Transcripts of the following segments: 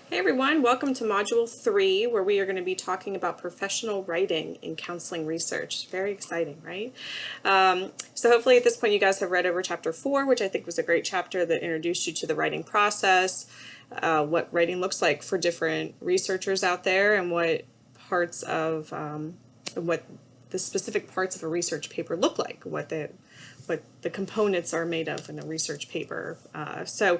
Hey everyone, welcome to Module 3, where we are going to be talking about professional writing in counseling research. Very exciting, right? So hopefully at this point you guys have read over Chapter 4, which I think was a great chapter that introduced you to the writing process, what writing looks like for different researchers out there, and what parts of, what the specific parts of a research paper look like, what the components are made of in a research paper. So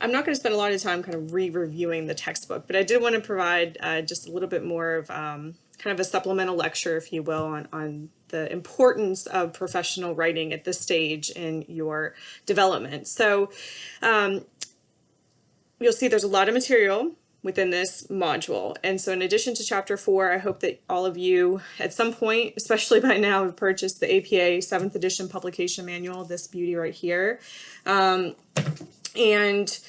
I'm not going to spend a lot of time kind of re-reviewing the textbook, but I did want to provide just a little bit more of kind of a supplemental lecture, if you will, on the importance of professional writing at this stage in your development. So you'll see there's a lot of material within this module. And so in addition to Chapter 4, I hope that all of you at some point, especially by now, have purchased the APA 7th edition publication manual, this beauty right here. And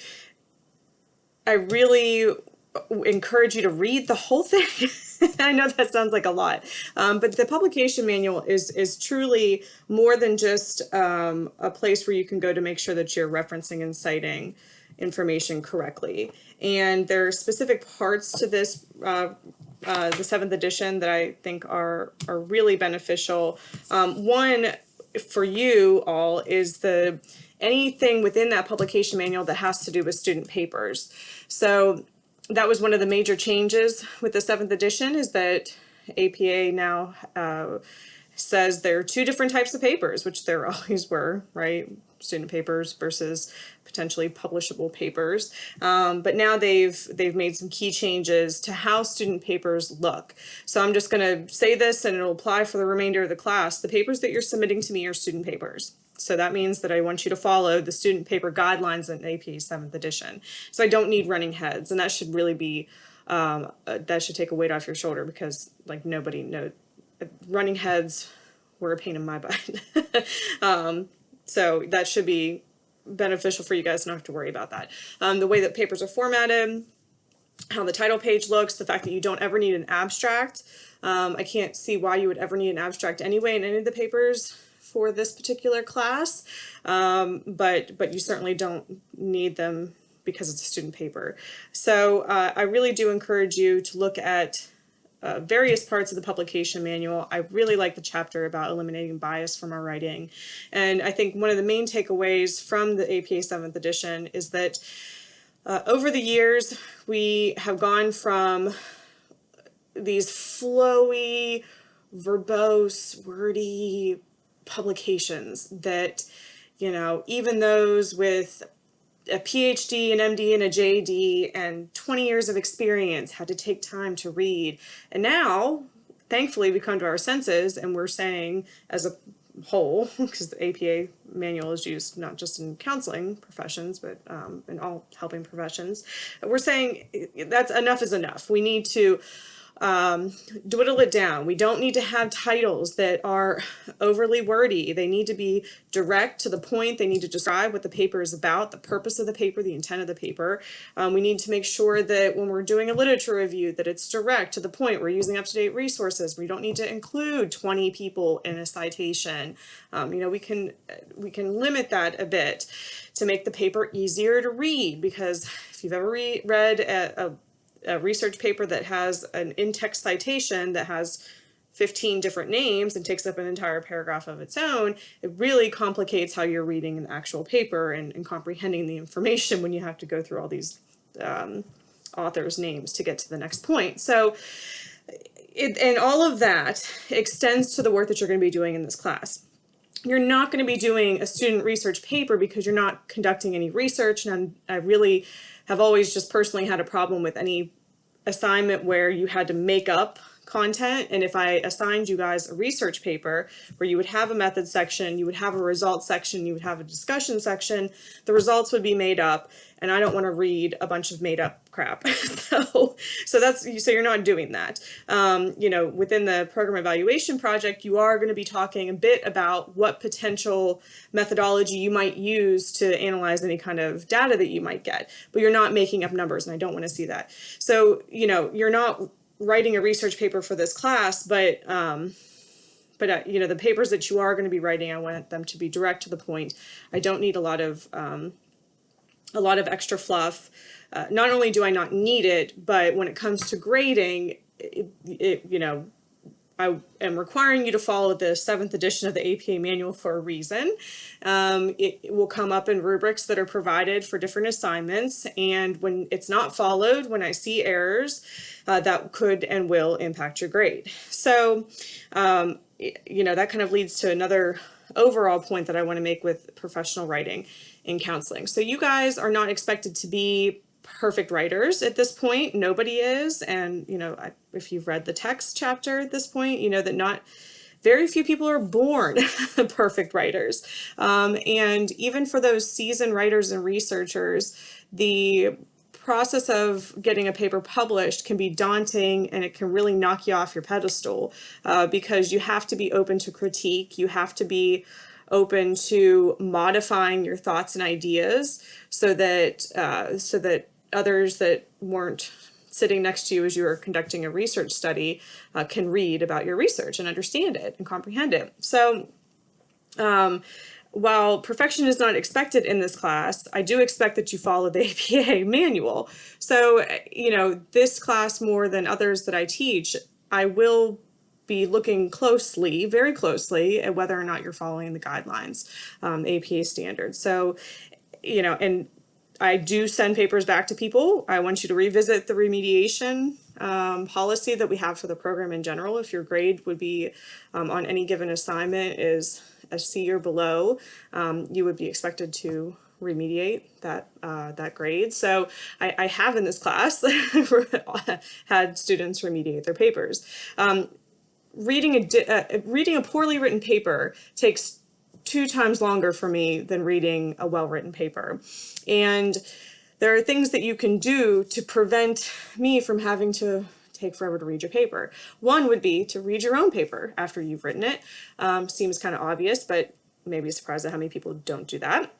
I really encourage you to read the whole thing. I know that sounds like a lot, but the publication manual is truly more than just a place where you can go to make sure that you're referencing and citing information correctly. And there are specific parts to this, the 7th edition, that I think are really beneficial. One for you all is anything within that publication manual that has to do with student papers. So that was one of the major changes with the 7th edition, is that APA now says there are two different types of papers, which there always were, right? Student papers versus potentially publishable papers. But now they've made some key changes to how student papers look. So I'm just going to say this and it'll apply for the remainder of the class. The papers that you're submitting to me are student papers. So that means that I want you to follow the student paper guidelines in APA 7th edition. So I don't need running heads, and that should really be, that should take a weight off your shoulder, because like nobody knows, running heads were a pain in my butt. So that should be beneficial for you guys to not have to worry about that. The way that papers are formatted, how the title page looks, the fact that you don't ever need an abstract. I can't see why you would ever need an abstract anyway in any of the papers for this particular class, but you certainly don't need them because it's a student paper. So I really do encourage you to look at various parts of the publication manual. I really like the chapter about eliminating bias from our writing. And I think one of the main takeaways from the APA 7th edition is that over the years, we have gone from these flowy, verbose, wordy publications that, you know, even those with a PhD, an MD, and a JD, and 20 years of experience had to take time to read. And now, thankfully, we come to our senses and we're saying, as a whole, because the APA manual is used not just in counseling professions, but in all helping professions, we're saying that's enough is enough. We need to dwindle it down. We don't need to have titles that are overly wordy. They need to be direct to the point. They need to describe what the paper is about, the purpose of the paper, the intent of the paper. We need to make sure that when we're doing a literature review, that it's direct to the point. We're using up-to-date resources. We don't need to include 20 people in a citation. You know, we can limit that a bit to make the paper easier to read, because if you've ever read a research paper that has an in-text citation that has 15 different names and takes up an entire paragraph of its own, it really complicates how you're reading an actual paper and comprehending the information when you have to go through all these authors' names to get to the next point. So, and all of that extends to the work that you're going to be doing in this class. You're not going to be doing a student research paper because you're not conducting any research, and I really have always just personally had a problem with any assignment where you had to make up content. And if I assigned you guys a research paper where you would have a method section, you would have a results section, you would have a discussion section, the results would be made up, and I don't want to read a bunch of made up crap. so you're not doing that. You know, within the program evaluation project, you are going to be talking a bit about what potential methodology you might use to analyze any kind of data that you might get, but you're not making up numbers, and I don't want to see that. So, you know, you're not writing a research paper for this class, but you know, the papers that you are going to be writing, I want them to be direct to the point. I don't need a lot of a lot of extra fluff. Not only do I not need it, but when it comes to grading, you know, I am requiring you to follow the 7th edition of the APA manual for a reason. It will come up in rubrics that are provided for different assignments. And when it's not followed, when I see errors, that could and will impact your grade. So, you know, that kind of leads to another overall point that I want to make with professional writing in counseling. So you guys are not expected to be perfect writers at this point. Nobody is. And, you know, if you've read the text chapter at this point, you know that not very few people are born perfect writers. And even for those seasoned writers and researchers, the process of getting a paper published can be daunting, and it can really knock you off your pedestal because you have to be open to critique. You have to be open to modifying your thoughts and ideas so that others that weren't sitting next to you as you were conducting a research study can read about your research and understand it and comprehend it. So while perfection is not expected in this class, I do expect that you follow the APA manual. So, you know, this class more than others that I teach, I will be looking closely, very closely, at whether or not you're following the guidelines, APA standards. So, you know, and I do send papers back to people. I want you to revisit the remediation policy that we have for the program in general. If your grade would be on any given assignment is a C or below, you would be expected to remediate that grade. So I have in this class had students remediate their papers. Reading a poorly written paper takes 2 times longer for me than reading a well-written paper. And there are things that you can do to prevent me from having to take forever to read your paper. One would be to read your own paper after you've written it. Seems kind of obvious, but maybe surprised at how many people don't do that.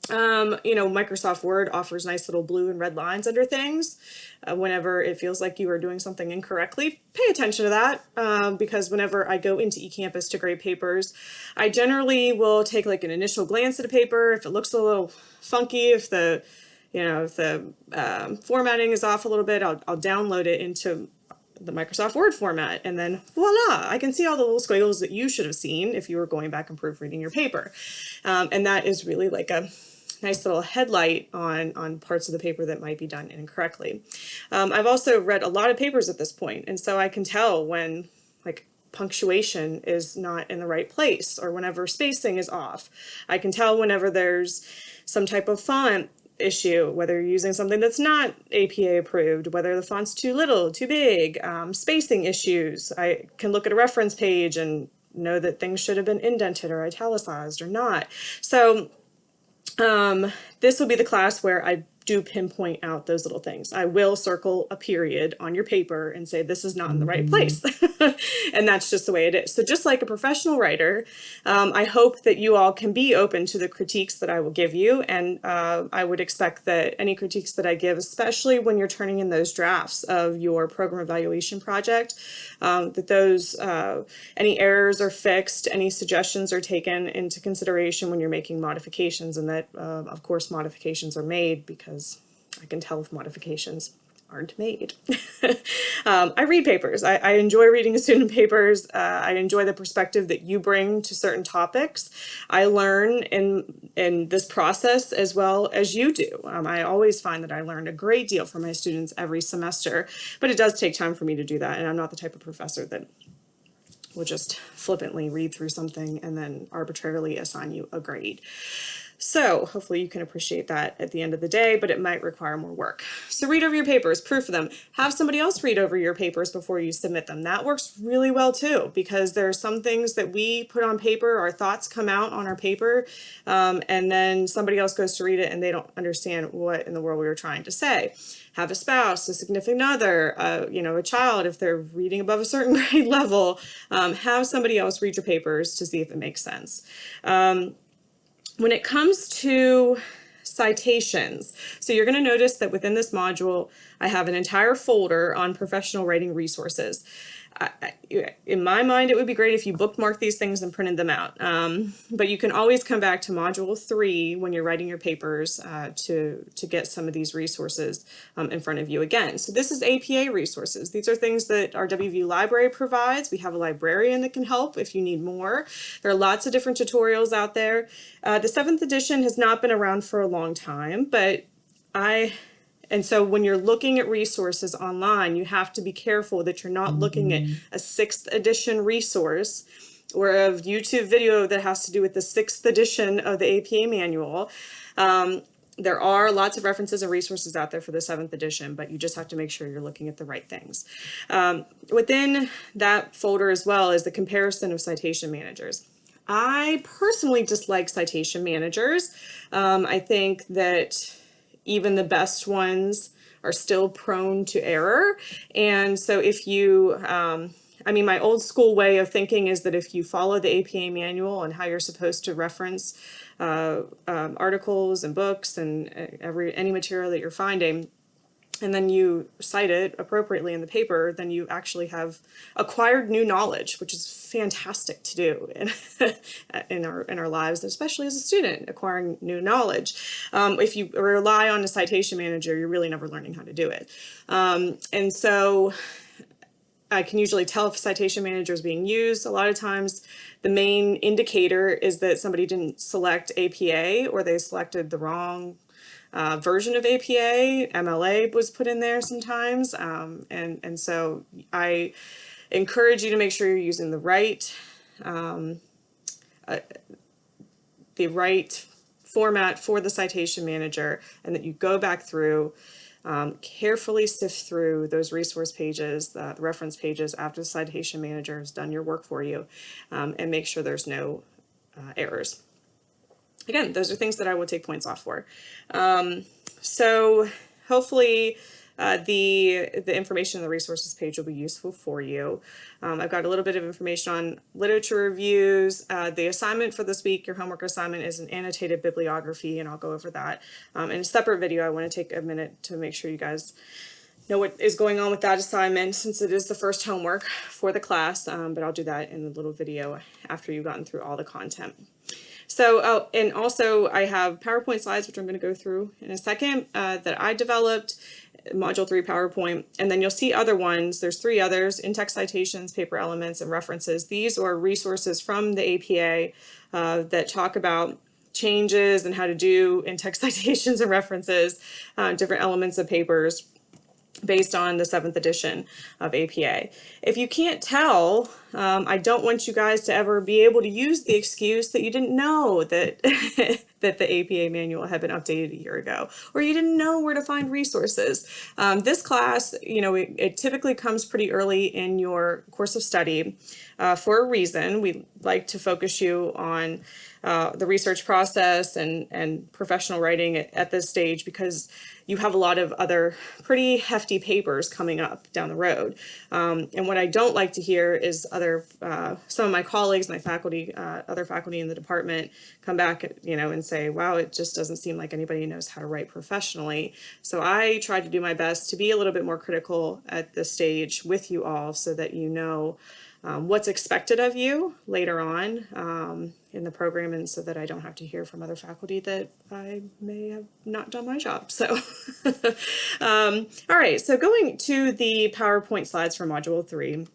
You know, Microsoft Word offers nice little blue and red lines under things. Whenever it feels like you are doing something incorrectly, pay attention to that because whenever I go into eCampus to grade papers, I generally will take like an initial glance at a paper. If it looks a little funky, if the formatting is off a little bit, I'll download it into the Microsoft Word format, and then voila, I can see all the little squiggles that you should have seen if you were going back and proofreading your paper. And that is really like a nice little headlight on parts of the paper that might be done incorrectly. I've also read a lot of papers at this point, and so I can tell when like punctuation is not in the right place or whenever spacing is off. I can tell whenever there's some type of font issue, whether you're using something that's not APA approved, whether the font's too little, too big, spacing issues. I can look at a reference page and know that things should have been indented or italicized or not. So this will be the class where I do pinpoint out those little things. I will circle a period on your paper and say this is not in the right place. And that's just the way it is. So just like a professional writer, I hope that you all can be open to the critiques that I will give you. And I would expect that any critiques that I give, especially when you're turning in those drafts of your program evaluation project, that those any errors are fixed, any suggestions are taken into consideration when you're making modifications, and that of course modifications are made because I can tell if modifications aren't made. I read papers. I enjoy reading student papers. I enjoy the perspective that you bring to certain topics. I learn in this process as well as you do. I always find that I learn a great deal from my students every semester, but it does take time for me to do that, and I'm not the type of professor that will just flippantly read through something and then arbitrarily assign you a grade. So hopefully you can appreciate that at the end of the day, but it might require more work. So read over your papers, proof them, have somebody else read over your papers before you submit them. That works really well too, because there are some things that we put on paper, our thoughts come out on our paper, and then somebody else goes to read it and they don't understand what in the world we were trying to say. Have a spouse, a significant other, a child, if they're reading above a certain grade level, have somebody else read your papers to see if it makes sense. When it comes to citations, so you're going to notice that within this module, I have an entire folder on professional writing resources. in my mind, it would be great if you bookmarked these things and printed them out. But you can always come back to Module 3 when you're writing your papers to get some of these resources in front of you again. So this is APA resources. These are things that our WVU library provides. We have a librarian that can help if you need more. There are lots of different tutorials out there. The 7th edition has not been around for a long time, but and so when you're looking at resources online, you have to be careful that you're not looking at a 6th edition resource or a YouTube video that has to do with the 6th edition of the APA manual. There are lots of references and resources out there for the 7th edition, but you just have to make sure you're looking at the right things. Within that folder as well is the comparison of citation managers. I personally dislike citation managers. I think that even the best ones are still prone to error. And so if you, I mean, my old school way of thinking is that if you follow the APA manual and how you're supposed to reference articles and books and any material that you're finding, and then you cite it appropriately in the paper, then you actually have acquired new knowledge, which is fantastic to do in our lives, especially as a student, acquiring new knowledge. If you rely on a citation manager, you're really never learning how to do it. And so I can usually tell if a citation manager is being used. A lot of times the main indicator is that somebody didn't select APA or they selected the wrong version of APA. MLA was put in there sometimes. And so I encourage you to make sure you're using the right format for the citation manager, and that you go back through, carefully sift through those resource pages, the reference pages after the citation manager has done your work for you, and make sure there's no errors. Again, those are things that I would take points off for. So hopefully the information in the resources page will be useful for you. I've got a little bit of information on literature reviews. The assignment for this week, your homework assignment, is an annotated bibliography, and I'll go over that. In a separate video, I want to take a minute to make sure you guys know what is going on with that assignment, since it is the first homework for the class, but I'll do that in a little video after you've gotten through all the content. So, and also I have PowerPoint slides, which I'm going to go through in a second, that I developed, Module 3 PowerPoint, and then you'll see other ones. There's 3 others: in-text citations, paper elements, and references. These are resources from the APA that talk about changes and how to do in-text citations and references, different elements of papers based on the 7th edition of APA. If you can't tell, I don't want you guys to ever be able to use the excuse that you didn't know that that the APA manual had been updated a year ago, or you didn't know where to find resources. This class, you know, it typically comes pretty early in your course of study for a reason. We like to focus you on the research process and professional writing at this stage, because you have a lot of other pretty hefty papers coming up down the road. And what I don't like to hear is some of my colleagues, my faculty, other faculty in the department come back, you know, and say, wow, it just doesn't seem like anybody knows how to write professionally. So I try to do my best to be a little bit more critical at this stage with you all, so that you know what's expected of you later on in the program, and so that I don't have to hear from other faculty that I may have not done my job. So, all right, so going to the PowerPoint slides for Module 3.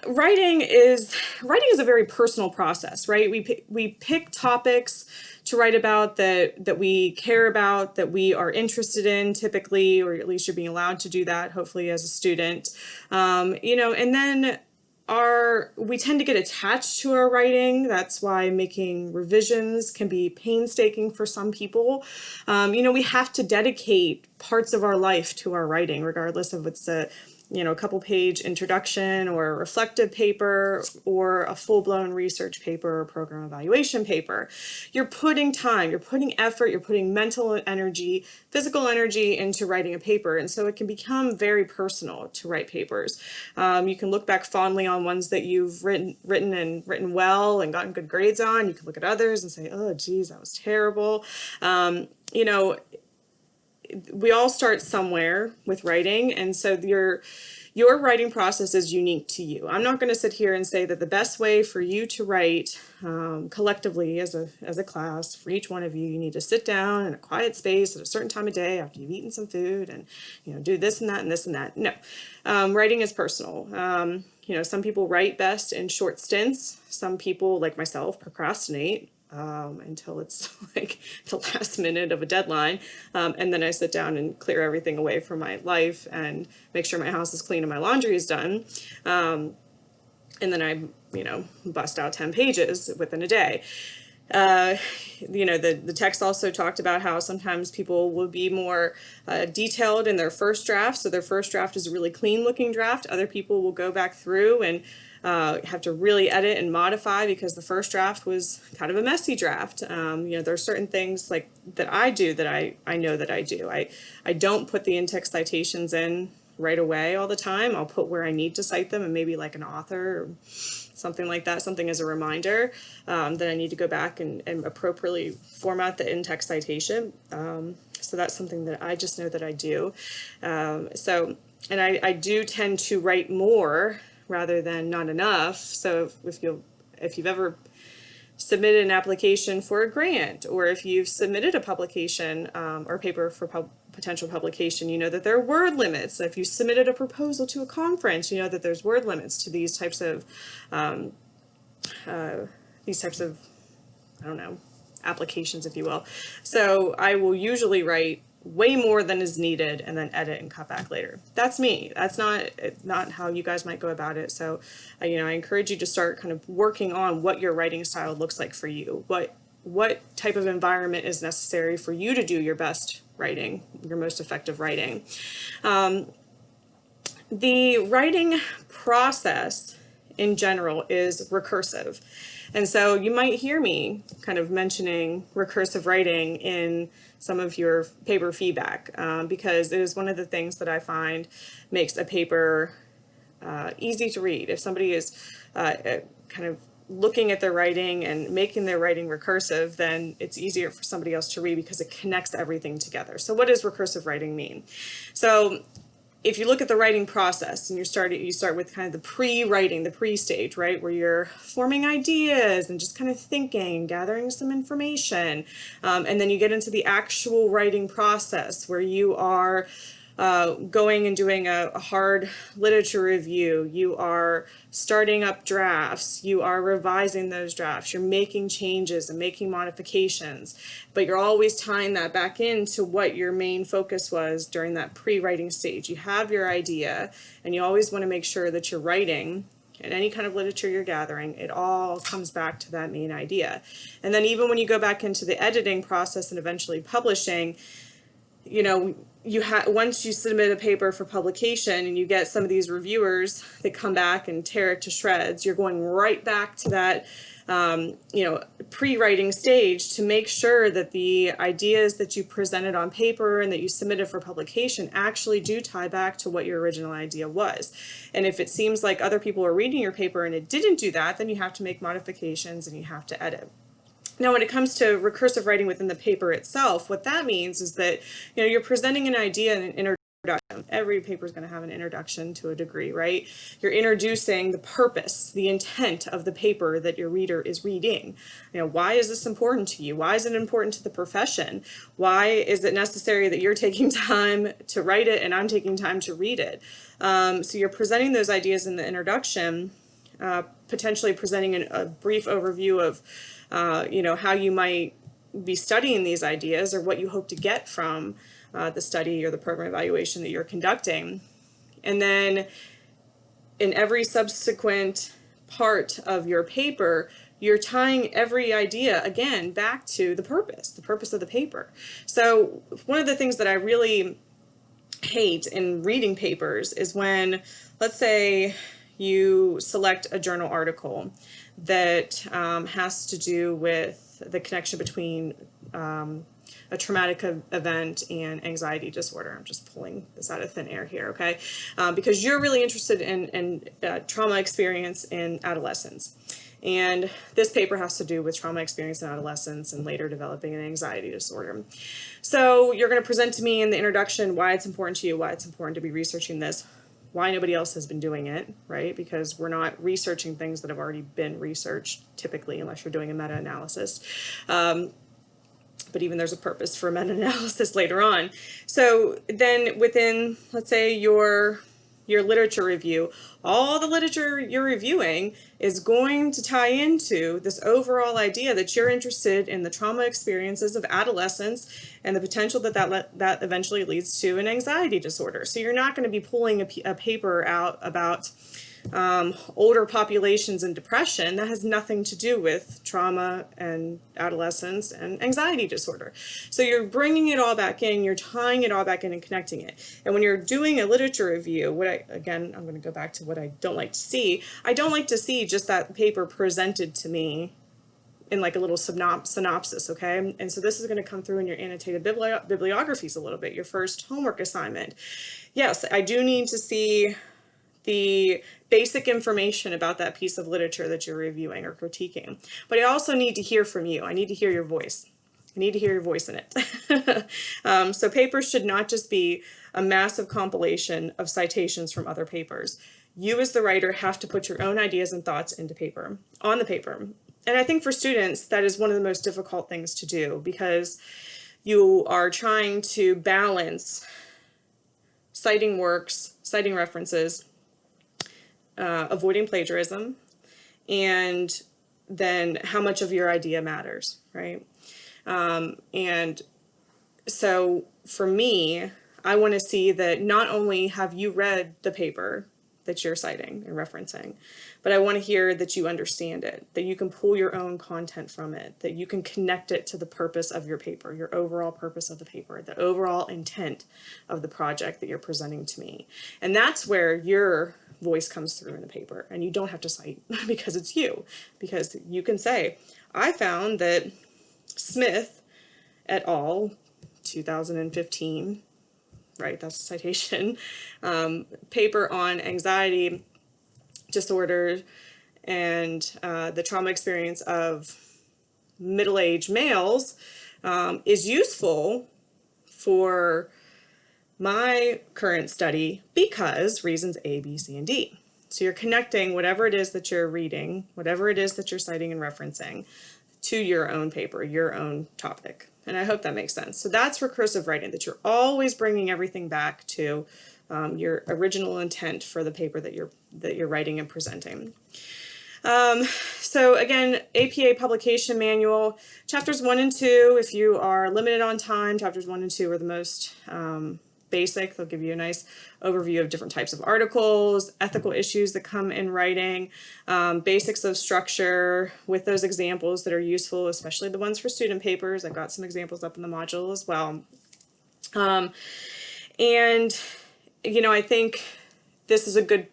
Writing is a very personal process, right? We pick topics to write about that we care about, that we are interested in typically, or at least you're being allowed to do that, hopefully, as a student. You know, and then we tend to get attached to our writing. That's why making revisions can be painstaking for some people. You know, we have to dedicate parts of our life to our writing, regardless of what's a couple page introduction or a reflective paper or a full-blown research paper or program evaluation paper. You're putting time, you're putting effort, you're putting mental energy, physical energy into writing a paper. And so it can become very personal to write papers. You can look back fondly on ones that you've written well and gotten good grades on. You can look at others and say, oh, geez, that was terrible. You know, we all start somewhere with writing, and so Your writing process is unique to you. I'm not going to sit here and say that the best way for you to write collectively as a class, for each one of you, you need to sit down in a quiet space at a certain time of day after you've eaten some food and, do this and that and this and that. No, writing is personal. Some people write best in short stints. Some people, like myself, procrastinate until it's like the last minute of a deadline. And then I sit down and clear everything away from my life and make sure my house is clean and my laundry is done. And then I, bust out 10 pages within a day. The text also talked about how sometimes people will be more detailed in their first draft. So their first draft is a really clean looking draft. Other people will go back through and have to really edit and modify because the first draft was kind of a messy draft. There are certain things like that I do that I know that I do. I don't put the in-text citations in right away all the time. I'll put where I need to cite them and maybe like an author or something like that, something as a reminder that I need to go back and appropriately format the in-text citation. So that's something that I just know that I do. And I do tend to write more rather than not enough. So if you've ever submitted an application for a grant, or if you've submitted a publication or paper for potential publication, you know that there are word limits. If you submitted a proposal to a conference, you know that there's word limits to these types of applications, if you will. So I will usually write way more than is needed and then edit and cut back later. That's me. That's not how you guys might go about it. So I encourage you to start kind of working on what your writing style looks like for you. What type of environment is necessary for you to do your best writing, your most effective writing. The writing process in general is recursive. And so you might hear me kind of mentioning recursive writing in some of your paper feedback because it is one of the things that I find makes a paper easy to read. If somebody is kind of looking at their writing and making their writing recursive, then it's easier for somebody else to read because it connects everything together. So what does recursive writing mean? So if you look at the writing process and you start with kind of the pre-writing, the pre-stage, right, where you're forming ideas and just kind of thinking, gathering some information, and then you get into the actual writing process where you are going and doing a hard literature review, you are starting up drafts, you are revising those drafts, you're making changes and making modifications, but you're always tying that back into what your main focus was during that pre-writing stage. You have your idea and you always want to make sure that you're writing and any kind of literature you're gathering, it all comes back to that main idea. And then even when you go back into the editing process and eventually publishing, once you submit a paper for publication and you get some of these reviewers that come back and tear it to shreds, you're going right back to that pre-writing stage to make sure that the ideas that you presented on paper and that you submitted for publication actually do tie back to what your original idea was. And if it seems like other people are reading your paper and it didn't do that, then you have to make modifications and you have to edit. Now, when it comes to recursive writing within the paper itself, what that means is that you're presenting an idea in an introduction. Every paper is going to have an introduction to a degree, right? You're introducing the purpose, the intent of the paper that your reader is reading. Why is this important to you? Why is it important to the profession? Why is it necessary that you're taking time to write it and I'm taking time to read it? So you're presenting those ideas in the introduction, potentially presenting a brief overview of how you might be studying these ideas or what you hope to get from the study or the program evaluation that you're conducting. And then in every subsequent part of your paper, you're tying every idea again back to the purpose of the paper. So one of the things that I really hate in reading papers is when, let's say, you select a journal article that has to do with the connection between a traumatic event and anxiety disorder. I'm just pulling this out of thin air here, okay? Because you're really interested in trauma experience in adolescents. And this paper has to do with trauma experience in adolescence and later developing an anxiety disorder. So you're going to present to me in the introduction why it's important to you, why it's important to be researching this, why nobody else has been doing it, right? Because we're not researching things that have already been researched, typically, unless you're doing a meta-analysis. But even there's a purpose for meta-analysis later on. So then within, let's say, your literature review, all the literature you're reviewing is going to tie into this overall idea that you're interested in the trauma experiences of adolescents and the potential that eventually leads to an anxiety disorder. So you're not going to be pulling a paper out about older populations and depression. That has nothing to do with trauma and adolescence and anxiety disorder. So you're bringing it all back in, you're tying it all back in and connecting it. And when you're doing a literature review, I'm going to go back to what I don't like to see. I don't like to see just that paper presented to me in like a little synopsis, okay? And so this is going to come through in your annotated bibliographies a little bit, your first homework assignment. Yes, I do need to see the basic information about that piece of literature that you're reviewing or critiquing. But I also need to hear from you. I need to hear your voice. I need to hear your voice in it. So papers should not just be a massive compilation of citations from other papers. You as the writer have to put your own ideas and thoughts on the paper. And I think for students, that is one of the most difficult things to do, because you are trying to balance citing works, citing references, avoiding plagiarism, and then how much of your idea matters, right? And so for me, I want to see that not only have you read the paper that you're citing and referencing, but I want to hear that you understand it, that you can pull your own content from it, that you can connect it to the purpose of your paper, your overall purpose of the paper, the overall intent of the project that you're presenting to me. And that's where your voice comes through in the paper, and you don't have to cite because it's you, because you can say, I found that Smith et al. 2015, right, that's a citation, paper on anxiety disorder and the trauma experience of middle-aged males is useful for my current study because reasons A, B, C, and D. So you're connecting whatever it is that you're reading, whatever it is that you're citing and referencing, to your own paper, your own topic. And I hope that makes sense. So that's recursive writing, that you're always bringing everything back to your original intent for the paper that you're writing and presenting. So again, APA publication manual, chapters 1 and 2, if you are limited on time, chapters 1 and 2 are the most basic. They'll give you a nice overview of different types of articles, ethical issues that come in writing, basics of structure with those examples that are useful, especially the ones for student papers. I've got some examples up in the module as well. And, you know, I think this is a good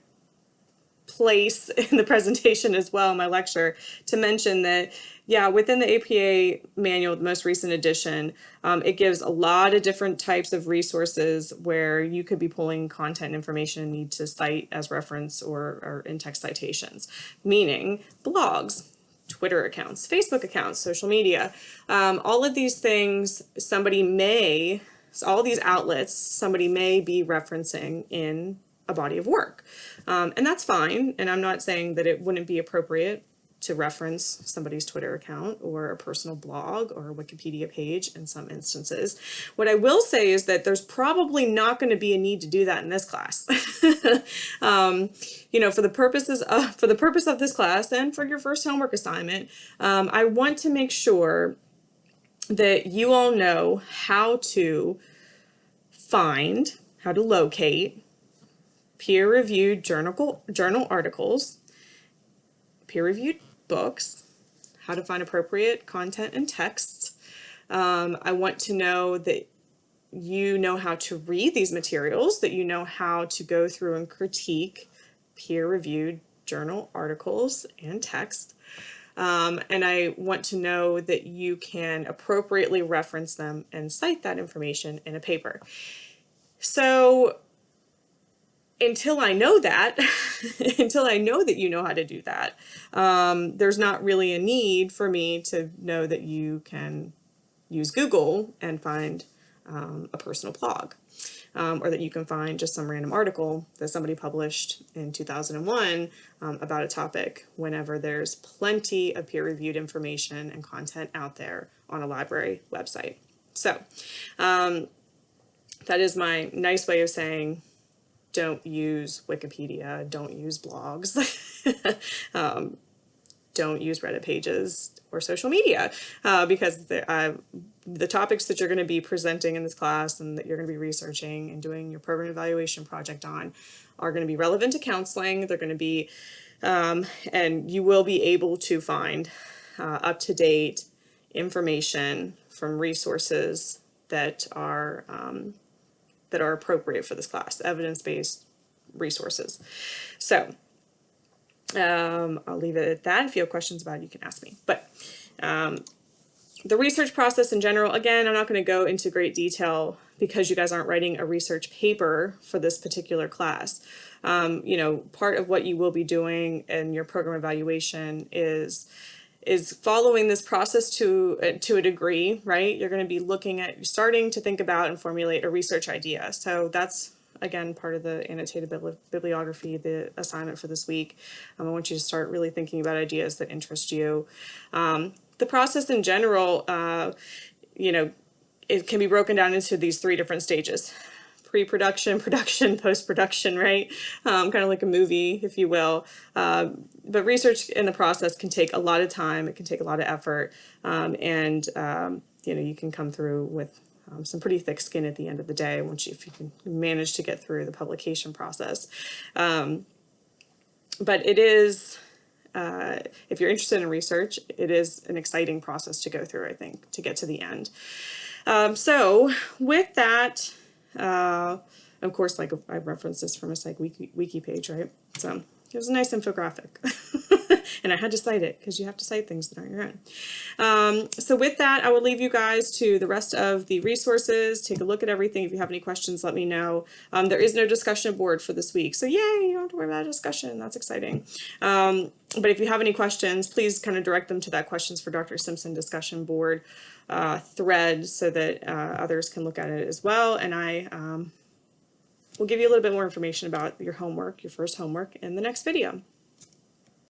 place in the presentation as well, in my lecture, to mention that, yeah, within the APA manual, the most recent edition, it gives a lot of different types of resources where you could be pulling content information and need to cite as reference or in-text citations, meaning blogs, Twitter accounts, Facebook accounts, social media, all of these things all these outlets somebody may be referencing in a body of work. And that's fine. And I'm not saying that it wouldn't be appropriate to reference somebody's Twitter account or a personal blog or a Wikipedia page in some instances. What I will say is that there's probably not going to be a need to do that in this class. You know, for the purpose of this class and for your first homework assignment, I want to make sure that you all know how to locate peer-reviewed journal articles, peer-reviewed books, how to find appropriate content and texts. I want to know that you know how to read these materials, that you know how to go through and critique peer-reviewed journal articles and text. And I want to know that you can appropriately reference them and cite that information in a paper. So until I know that, until I know that you know how to do that, there's not really a need for me to know that you can use Google and find a personal blog. Or that you can find just some random article that somebody published in 2001 about a topic, whenever there's plenty of peer-reviewed information and content out there on a library website. So that is my nice way of saying, don't use Wikipedia, don't use blogs, don't use Reddit pages or social media, because the topics that you're going to be presenting in this class and that you're going to be researching and doing your program evaluation project on are going to be relevant to counseling. They're going to be, and you will be able to find up-to-date information from resources that are appropriate for this class, evidence-based resources. So I'll leave it at that. If you have questions about it, you can ask me. But the research process in general, again, I'm not going to go into great detail because you guys aren't writing a research paper for this particular class. You know, part of what you will be doing in your program evaluation is following this process to a degree, right? You're going to be looking at, starting to think about and formulate a research idea. So that's, again, part of the annotated bibliography, the assignment for this week. I want you to start really thinking about ideas that interest you. The process in general, you know, it can be broken down into these 3 different stages: pre-production, production, post-production, right? Kind of like a movie, if you will. But research in the process can take a lot of time. It can take a lot of effort. And you know, you can come through with some pretty thick skin at the end of the day if you can manage to get through the publication process. But it is, if you're interested in research, it is an exciting process to go through, I think, to get to the end. So with that, of course, like I referenced this from a Psych Wiki page, right? So it was a nice infographic. And I had to cite it because you have to cite things that aren't your own. So with that, I will leave you guys to the rest of the resources. Take a look at everything. If you have any questions, let me know. There is no discussion board for this week. So yay, you don't have to worry about a discussion. That's exciting. But if you have any questions, please kind of direct them to that Questions for Dr. Simpson discussion board thread so that others can look at it as well. And I will give you a little bit more information about your homework, your first homework, in the next video.